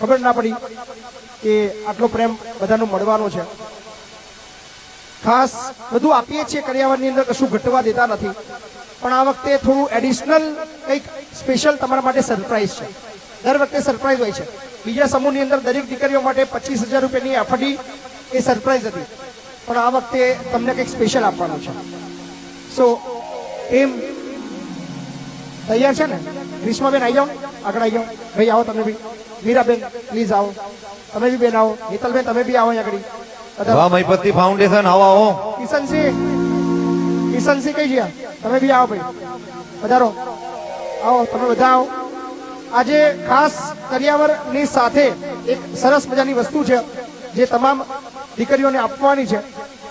ખબર ના પડી કે આટલો પ્રેમ બધાનો મળવાનો છે. ખાસ બધું આપીએ છીએ કરિયાવરની અંદર, કશું ઘટવા દેતા નથી, પણ આ વખતે થોડું એડિશનલ કંઈક સ્પેશિયલ તમારા માટે સરપ્રાઈઝ છે. દર વખતે સરપ્રાઈઝ હોય છે. બીજા સમૂહની અંદર દરેક દીકરીઓ માટે 25,000 રૂપિયાની એફડી એ સરપ્રાઈઝ હતી, પણ આ વખતે તમને કંઈક સ્પેશિયલ આપવાનું છે. સો એમ તૈયાર છે ને? ગ્રીષ્માબેન આવી જાઓ, આગળ આવી જાઓ. ભાઈ આવો, તમે બી. મીરાબેન પ્લીઝ આવો, તમે બી બેન આવો. હેતલબેન તમે બી આવો આગળ. વાહ મહીપતિ ફાઉન્ડેશન આવો આવો. કિશનસિંહ કઈ ગયા? તમે બી આવો ભાઈ, પધારો. આવો તમે બધા આવો. આજે ખાસ કરિયાવરની સાથે એક સરસ મજાની વસ્તુ છે જે તમામ દીકરીઓને આપવાની છે.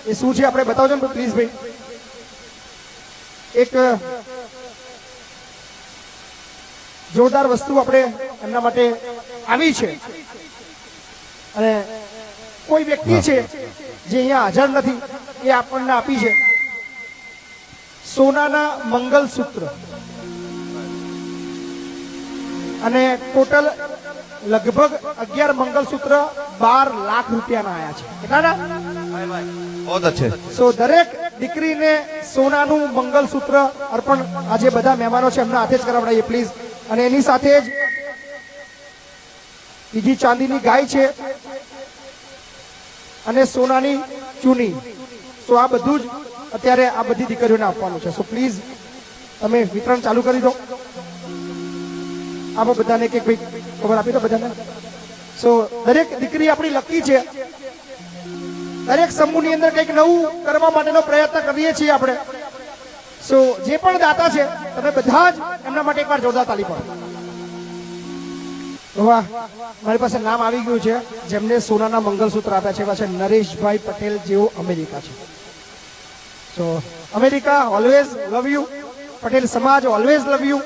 એ શું છે આપણે બતાવજો ને પ્લીઝ ભાઈ. એક જોરદાર વસ્તુ આપણે એમના માટે આવી છે, અને કોઈ વ્યક્તિ છે જે અહીંયા હાજર નથી, એ આપણને આપી છે સોનાના મંગલસૂત્ર. અને ટોટલ લગભગ 11 મંગલસૂત્ર 12 લાખ રૂપિયાના આયા છે. કેટલાના? બહુ અચ્છે. સો દરેક દીકરીને સોનાનું મંગલસૂત્ર અર્પણ આજે બધા મહેમાનો છે એમના હાથે જ કરાવડાવીએ પ્લીઝ. અને એની સાથે જ બીજી ચાંદીની ગાય છે અને સોનાની ચૂની. સો આ બધું જ અત્યારે આ બધી દીકરીઓને આપવાનું છે. સો પ્લીઝ તમે વિતરણ ચાલુ કરી દો. આપો બધાને કે ભાઈ ખબર આપી દો બધાને. સો દરેક દીકરી આપણી લકી છે. દરેક સમૂહની અંદર કંઈક નવું કરવા માટેનો પ્રયત્ન કરીએ છીએ આપણે. સો જે પણ દાતા છે તમે બધા જ એમના માટે એકવાર જોરદાર તાળી પાડો. વાહ, મારી પાસે નામ આવી ગયું છે જેમને સોનાના મંગલસૂત્ર આપ્યા છે. એવા છે નરેશભાઈ પટેલ, જેઓ અમેરિકા છે. So America always love you. Patel સમાજ ઓલવેઝ લવ યુ.